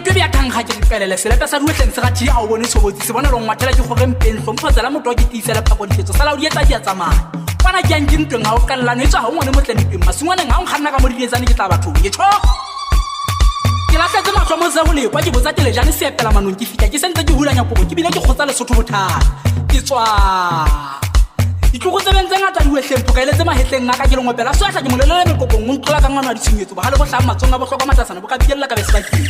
ke bja thankga ke dipelele seleta sa duetleng se gathia o bone tshobotsi se bona rong mathela ke goreng peng tlhomphotsela motho wa ke tiisela phapodiketso sala o dietsa di a tsamaya bona ke yang ke ntweng ga o kalelano e tswa ga o ngwane motlenetweng masengwaneng ga o nkganna ka mo didietsane ke tla bathong ke tsho ke latlhetse matlho mo se go lekwa ke botsa telejane seepela manong ke fitlha ke sentse ke hulanya kobo ke bile ke kgotsa lesotho bothata ke tswa ditloko tse bentse ngata di wetleng phokaeletse mahetleng ngaka ke lengopela soatla ke molelele mekopong o ntlola ka ngwana wa ditshenyetso ba ga le go tlang matsong a botlhokwa matasana bo ka bielela ka besebakeng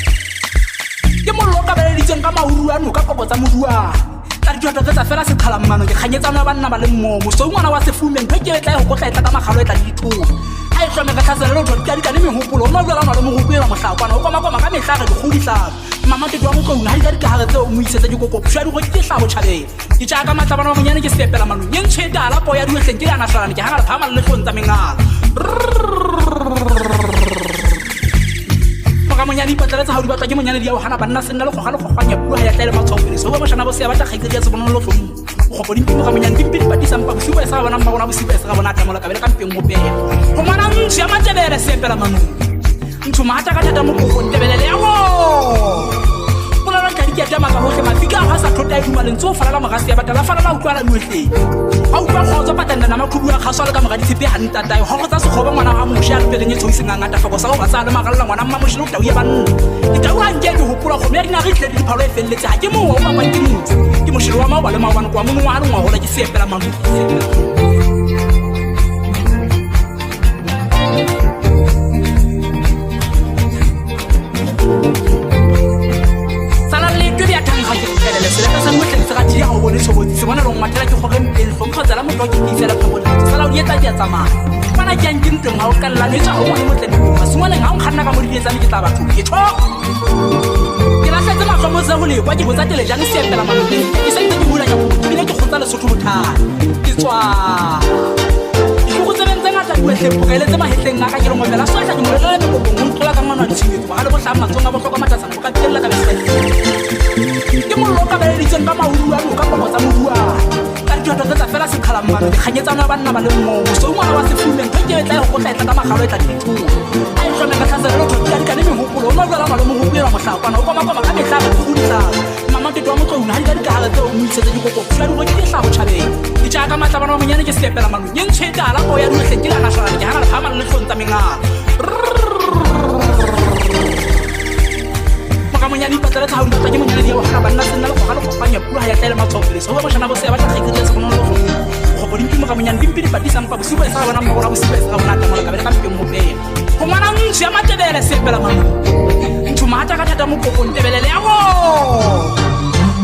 ke mollo o ka beleditseng ka mauru ano ka kopo tsa moduane ka dithoto tse tsa fela sekgalammano ke kganyetsano ya banna ba le mmogo mosong ngwana wa sefumeng ntho ke betla e go tla e tla ka magalo e tla dithoto a e tlhome ka tlhaselelo dikadikane megopolo o nobelanwa le mogopoela motlhakwana o komakoma ka metlhage dikgoditlhabo mamatete wa motlouna ga di ka dikagare tse o mo isetse dikokopšwa digoke ke tla botšhabeng ke jaaka matlabana wa monyane ke seepela manong ye ntšho e tala po ya diwetleng ke le anatlhalane ke gangala phama le letlong tsa mengala ka monyane ipatleletsa ga o di batlwa ke monyane di ya o gana banna senna le goga le gogwanya pua ya tlaele matshwaopediso go mošana bo se ya batla kgaitsedi ya se bonang lotlong gopo dimpimo ga monyane dimpe dipatisangpa bosibo e sa ga bonang ba bona bosibo e se ga bona atamolo kabele ka mpeng mopela go ngwana ntšho ya matebele seepela manong ntho maata ka thata mo kokong tebelele yago diatama ka hohle mafika ga sa thota e dumalentse o falala mogase ya batala falala utlwala nuetleng ga utlwa kgotso patanda na makhubu ya kgaswa le ka moga ditshepe ga ntatae go go tsa sekgoba ngwana ga moše a lepeleng e tshoiseng a ngata fako sa go batsa le magalela ngwana mmamošele o tau ya banna ditau ga nke ke gopola kgomo ya dinaga itlile le diphalo e feleletse ga ke mowa o mapang ke motse ke mošele wa maoba le maobane kwa monong wa lengwa gola ke seepela mano seleka sa motleng se gathia ga o bone tshobotsi se bona rong mathela ke goreng peng tlhomphotsela motho wa ke tiisela phapodiketso sala o dietsa di a tsamaya bona ke yang ke ntweng ga o kalelano e tswa ga o ngwane motlenetweng masengwaneng ga o nkganna ka mo didietsane ke tla bathong ke tsho ke latlhetse matlho mo se go lekwa ke botsa telejane seepela manoleng ke sentse ke hulanya kobo ke bile ke kgotsa lesotho bothata ke tswa ditloko tse bentse ngata diwetleng phokaeletse mahetleng ngaka ke lengopela soatla ke molelele mekopong o ntlola ka ngwana wa ditshenyetso ba ga le botlhang matsong a botlhokwa matasana bo ka bielela ka besebakeng ke mollo o ka beleditseng ka mauru ano ka kopo tsa moduane ka dithoto tse tsa fela sekgalammano dikganyetsano ya banna ba le mmogo mosong ngwana wa sefumeng ntho ke betla e go tla e tla ka magalo e tla dithoto a e tlhome ka tlhaselelo dikadikane megopolo o nobelanwa le mogopoela motlhakwana o komakoma ka metlhage dikgoditlhabo mamatete wa motlouna ga di ka dikagare tse o mo isetse dikokopšwa digoke ke tla botšhabeng ke jaaka matlabana wa monyane ke seepela manong ye ntšho e tala po ya diwetleng ke le anatlhalane ke gana le phama le letlong tsa mengala monyane ipatleletsa ga o di batlwa ke monyane di ya o gana banna senna le goga le gogwanya pua ga ya tlaele matshwaopediso go mošana bo se ya batla kgaitsedi ya se bonang lotlong gopo dimpimo ga monyane dimpe dipatisangpa bosibo e sa ga bonang magora bosibo e se ga bona atamolo kabele ka mpeng mopela go ngwana ntšho ya matebele seepela manong ntho maata ka thata mo kopong tebelele yago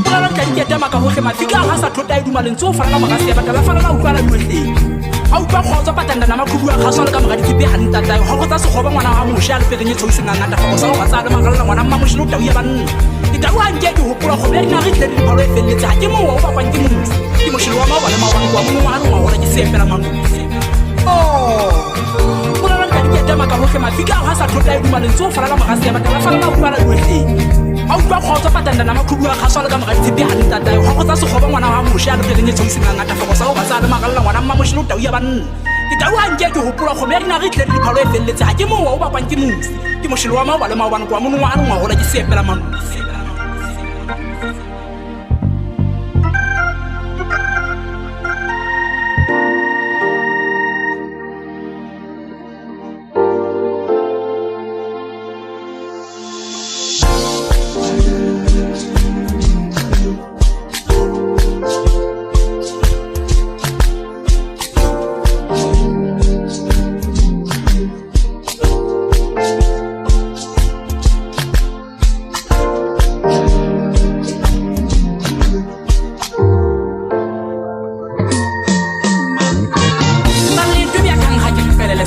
polala tladikiatama ka gotlhe mafika ga sa thota e dumalentse o falala mogase ya batala falala utlwala diwetleng a utlwa kgotso patanda na makhubu ya kgaswa le ka moga ditshepe ga ntatae go go tsa sekgoba ngwana ga moše a lepeleng e tshoiseng a ngata fago sa go batsa le magalela ngwana mmamošele o tau ya banna ditau ga nke ke gopola kgomo ya dinaga itlile le diphalo e feleletse ga ke mowa o bapang ke motse ke mošele wa maoba le maobane kwa monong wa lengwa gola ke seepela manong polala nkadikiatama ka gotlhe mafika ga sa thota e dumalentse o falala mogase ya batala falala utlwala diwetleng a utlwa kgotso patanda na makhubu ya kgaswa le ka moga ditshepe ga ntatae go go tsa sekgoba ngwana ga moše a lepeleng e tshoiseng a ngata fago sa go batsa le magalela ngwana mmamošele o tau ya banna ditau ga nke ke gopola kgomo ya dinaga itlile le diphalo e feleletse ga ke mowa o bapang ke motse ke mošele wa maoba le maobane kwa monong wa lengwa gola ke seepela manong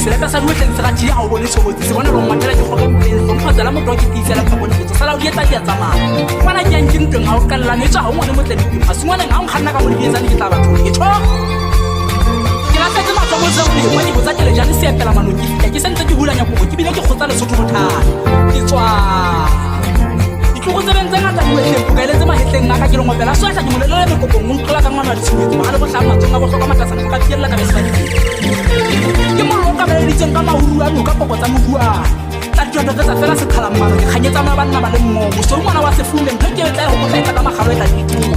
seleka sa duetleng se gathia ga o bone tshobotsi se bona rong mathela ke goreng peng tlhomphotsela motho wa ke tiisela phapodiketso sala o dietsa di a tsamaya ngwana ke yang ke ntweng ga o kalelano e tswa ga o ngwane motlenetweng masengwaneng ga o nkganna ka mo didietsane ke tla bathong ke tsho ke latlhetse matlho mo seolekwa ke botsa telejane seepela manong ke fitlha ke sentse ke hulanya kobo ke bile ke kgotsa lesotho bothata ke tswa ditloko tse bentse ngata diwetleng phokaeletse mahetleng ngaka ke lengopela soatla ke molelele mekopong o ntlola ka ngwana wa ditshenyetso ga le botlhang matsong a botlhokwa matasana bo ka bielela ka besebakeng ke mollo o ka beleditseng ka mauru ano ka poko tsa moduane tota tsa fela se khala mmano ke khanyetsa ma banna ba le mmogo so ngwana wa sefule ntho ke tla go tla ka magalo e tla ditumo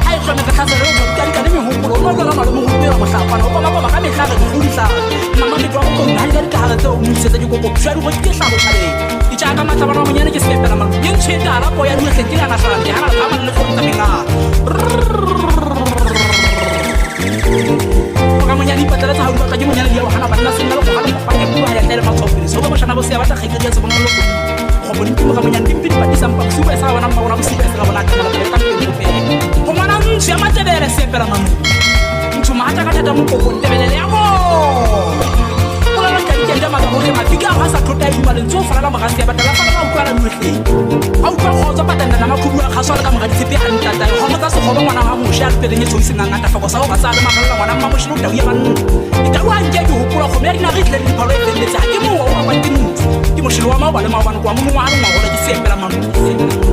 ai khona ka tsasa re go ka le mehopolo no ga malo mo go pela mo hlapa no ba ba ka metla ga go disa mama ke twa go nna ga di ka ga tse o mmitsetsa di go go tswa go ke hla go thabeng di tsa ka matla bana mo nyane ke sepela mama yen tsheta ra go ya di tletse ga na sala di ha ra ba le go tsa menga monyane ipatlela tsa hauwa ka ke monyane di ya hana banna senna go hana go pake bua ya tele matsopele so ba bashana bo se ba tla kgekedi ya se bona lo go bona ke mo monyane di pidi patisa mpa su ba sa bona mma bona bo se ba se ga bona ka la ka pele go pele go ngwana ntse ya matebele se pela mamu ntse ma ta ka tata mo go ntebelele ya go ola la ka di ya ma go re ma fika ha sa thota di malen tso fara la magasi ya batala fara go kwala nwehle a utlwa go tsa patana na makhubu a khaswa ka mogadi tsepe ha ntata go mo tsa se go ba ngwana ha mo sha le pele nyetso iseng ngata fa go sa go ba sa le magalla ngwana mma mo shilo tau ya banna ita wa nje ke hopola go me dina re tle di phalo e telletse ha ke mo wa ba ke mo shilo wa ma ba le ma ba kwa mo ngwana ngwa go la di sepela mama